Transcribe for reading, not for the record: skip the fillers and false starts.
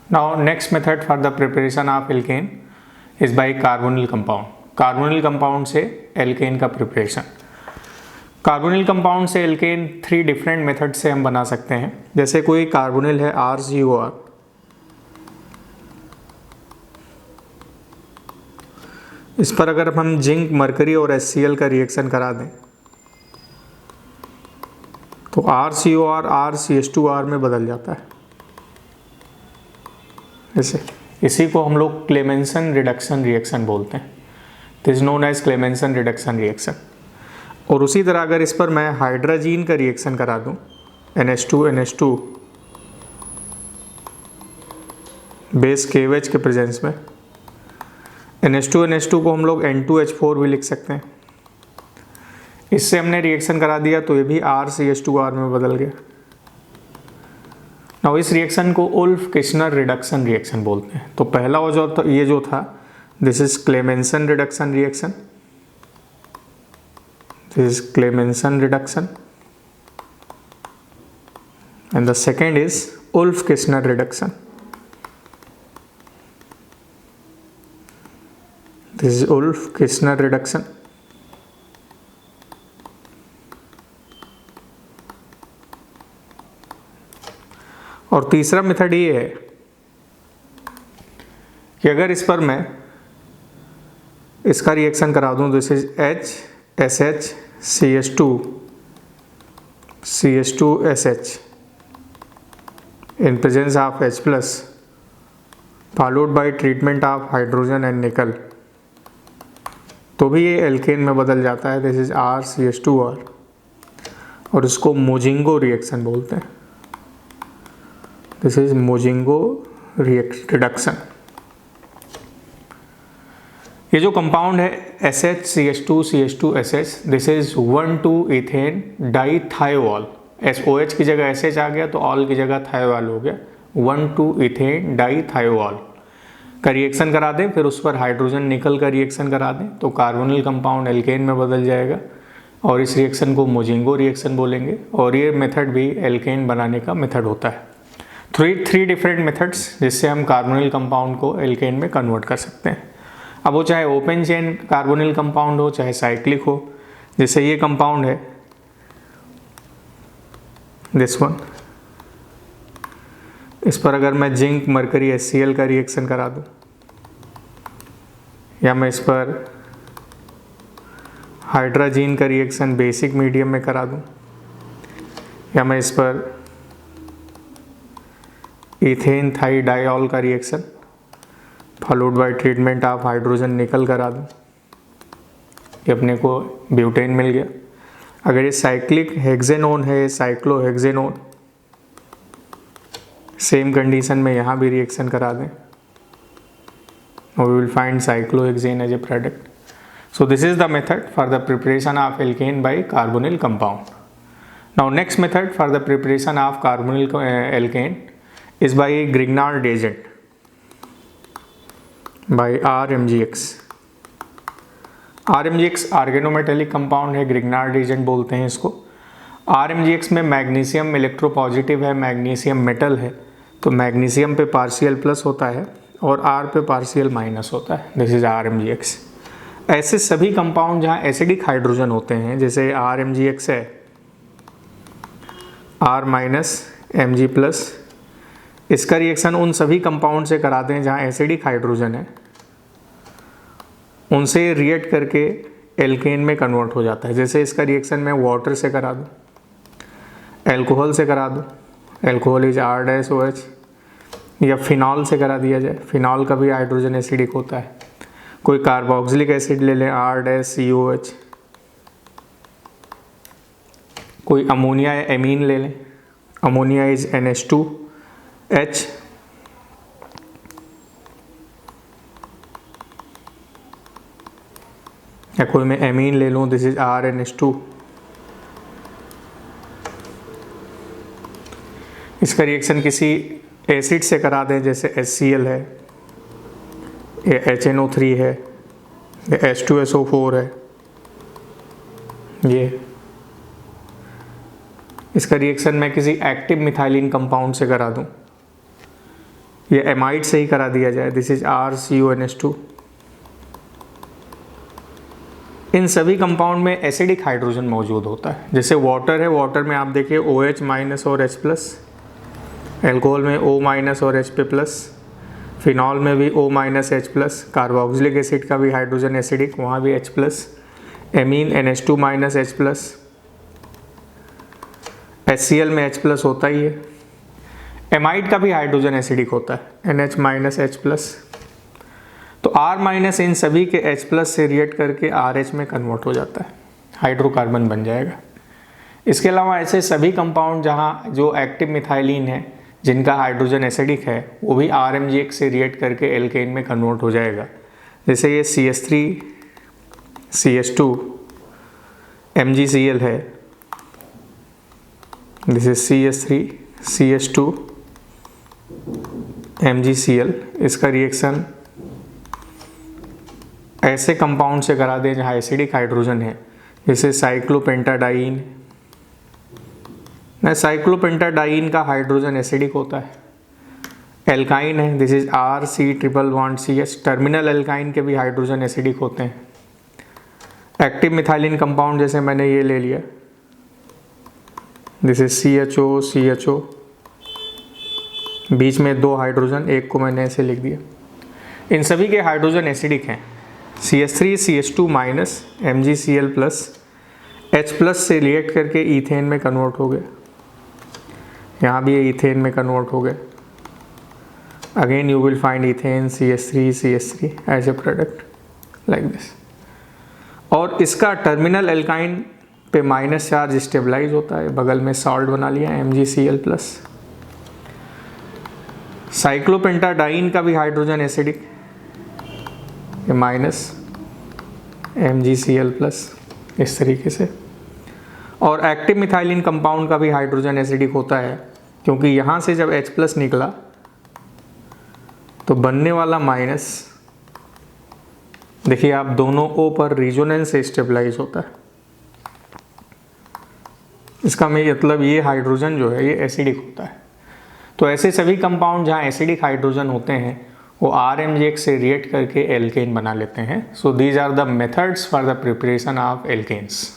Now next method for the preparation of alkane is by carbonyl compound. Carbonyl compound से alkene का preparation. Carbonyl compound से alkene 3 different method से हम बना सकते हैं। जैसे कोई कार्बोनिल है RCOR, इस पर अगर हम जिंक, मरकरी और HCl का रिएक्शन करा दें तो RCOR RCH2R में बदल जाता है। जैसे इसी को हम लोग क्लेमेंसन रिडक्शन रिएक्शन बोलते हैं। This is known as Clemmensen reduction reaction. और उसी तरह अगर इस पर मैं हाइड्रोजीन का रिएक्शन करा दूं NH2NH2 बेस KOH के प्रेजेंस में, NH2NH2 को हम लोग N2H4 भी लिख सकते हैं। इससे हमने रिएक्शन करा दिया तो ये भी RCH2R में बदल गया। नाउ इस रिएक्शन को उल्फ किश्नर रिडक्शन रिएक्शन बोलते हैं। तो पहला ये जो था this is Clemmensen reduction reaction, this is Clemmensen reduction and the second is Wolff Kishner reduction, this is Wolff Kishner reduction. और तीसरा मेथड ये है कि अगर इस पर मैं इसका रिएक्शन करा दूं, this is HSH CH2SH in presence of H plus followed by treatment of hydrogen and निकल, तो भी ये एल्केन में बदल जाता है। दिस इज RCH2R और इसको मोजिंगो रिएक्शन बोलते हैं। This is Mozingo reduction. ये जो कंपाउंड है SHCH2CH2SH, this is 1,2 ethane dithiol. SOH की जगह SH आ गया तो ऑल की जगह थायोल हो गया। 1,2 इथेन डाइथायोल का रिएक्शन करा दें, फिर उस पर हाइड्रोजन निकल का रिएक्शन करा दें तो कार्बोनिल कंपाउंड एल्केन में बदल जाएगा और इस रिएक्शन को मोजिंगो रिएक्शन बोलेंगे। और ये मेथड भी एल्केन बनाने का मेथड होता है। थ्री डिफरेंट मेथड्स जिससे हम कार्बोनिल कंपाउंड को एल्केन में कन्वर्ट कर सकते हैं। अब वो चाहे ओपन चेन कार्बोनिल कंपाउंड हो चाहे साइक्लिक हो। जैसे ये कंपाउंड है दिस वन, इस पर अगर मैं जिंक, मरकरी, HCl का रिएक्शन करा दूं या मैं इस पर हाइड्रोजीन का रिएक्शन बेसिक मीडियम में करा दूं या मैं इस पर इथेन थाइडायोल का reaction followed by treatment of hydrogen निकल करा दूं, ये अपने को ब्यूटेन मिल गया। अगर ये साइक्लिक हेक्सेनोन है, साइक्लोहेक्सेनोन, सेम कंडीशन में यहाँ भी रिएक्शन करा दें और we will find cyclohexane as a product. So this is the method for the preparation of alkane by carbonyl compound. Now next method for the preparation of carbonyl alkane is by Grignard agent by RMGX। RMGX organometallic compound है, Grignard agent बोलते हैं इसको। RMGX में magnesium electropositive है, magnesium metal है, तो magnesium पे partial plus होता है और R पे पार्शियल माइनस होता है। This is RMGX। ऐसे सभी कंपाउंड जहाँ एसिडिक हाइड्रोजन होते हैं, जैसे RMGX है R माइनस Mg प्लस, इसका रिएक्शन उन सभी कंपाउंड से कराते हैं जहाँ एसिडिक हाइड्रोजन है, उनसे रिएक्ट करके एल्केन में कन्वर्ट हो जाता है। जैसे इसका रिएक्शन मैं वाटर से करा दूँ, एल्कोहल से करा दूँ, एल्कोहल इज R-OH, या फिनॉल से करा दिया जाए, फिनॉल का भी हाइड्रोजन एसिडिक होता है। कोई कार्बोक्सिलिक एसिड ले लें R-COH, कोई अमोनिया या एमीन ले लें, अमोनिया इज NH2H, या कोई मैं एमीन ले लूँ, दिस इज RNH2। इसका रिएक्शन किसी एसिड से करा दें, जैसे HCl है, या HNO3 है, या H2SO4 है, ये इसका रिएक्शन मैं किसी एक्टिव मिथाइलिन कंपाउंड से करा दूं, ये एमाइड से ही करा दिया जाए, दिस इज RCONH2। इन सभी कंपाउंड में एसिडिक हाइड्रोजन मौजूद होता है। जैसे वाटर है, वाटर में आप देखिए OH माइनस और H+, एल्कोहल में O माइनस और Hp+, फिनॉल में भी O minus H+, carboxylic acid का भी हाइड्रोजन एसिडिक, वहाँ भी H+, amine NH2 minus H+, HCl में H+ होता ही है। एमाइड का भी हाइड्रोजन एसिडिक होता है, NH माइनस H+। तो R माइनस इन सभी के H+ से रिएक्ट करके RH में कन्वर्ट हो जाता है, हाइड्रोकार्बन बन जाएगा। इसके अलावा ऐसे सभी कंपाउंड जहाँ जो एक्टिव मिथाइलिन है जिनका हाइड्रोजन एसिडिक है वो भी RMgx से रिएक्ट करके एल्केन में कन्वर्ट हो जाएगा। जैसे ये CH3 CH2 MgCl है, this is CH3 CH2 MgCl। इसका रिएक्शन ऐसे कंपाउंड से करा दें जहाँ एसिडिक हाइड्रोजन है, जैसे साइक्लोपेंटाडाइन। साइक्लोपेंटाडाइन का हाइड्रोजन एसिडिक होता है। एल्काइन है, this is RC∼∼CH। Terminal alkyne के भी हाइड्रोजन एसिडिक होते हैं। एक्टिव मिथाइलिन कंपाउंड जैसे मैंने ये ले लिया, दिस इज CHO बीच में 2 हाइड्रोजन, एक को मैंने ऐसे लिख दिया। इन सभी के हाइड्रोजन एसिडिक हैं। CH3 CH2 minus MgCl plus H+ से रिएक्ट करके ईथेन में कन्वर्ट हो गए। यहाँ भी ये ईथेन में कन्वर्ट हो गए। Again you will find ethane CH3 as a product like this. और इसका टर्मिनल एल्काइन पे माइनस चार्ज स्टेबलाइज होता है, बगल में सॉल्ट बना लिया MgCl प्लस। साइक्लोपेंटाडाइन का भी hydrogen acidic, minus MgCl plus, इस तरीके से। और एक्टिव मिथाइलिन कंपाउंड का भी हाइड्रोजन एसिडिक होता है, क्योंकि यहाँ से जब H+ निकला तो बनने वाला माइनस देखिए आप दोनों O पर रिजोनेंस से स्टेबलाइज होता है। इसका मतलब ये हाइड्रोजन जो है ये एसिडिक होता है। तो ऐसे सभी कंपाउंड जहाँ एसिडिक हाइड्रोजन होते हैं वो RMgx से रिएक्ट करके एल्केन बना लेते हैं। So these are the methods for the preparation of alkanes.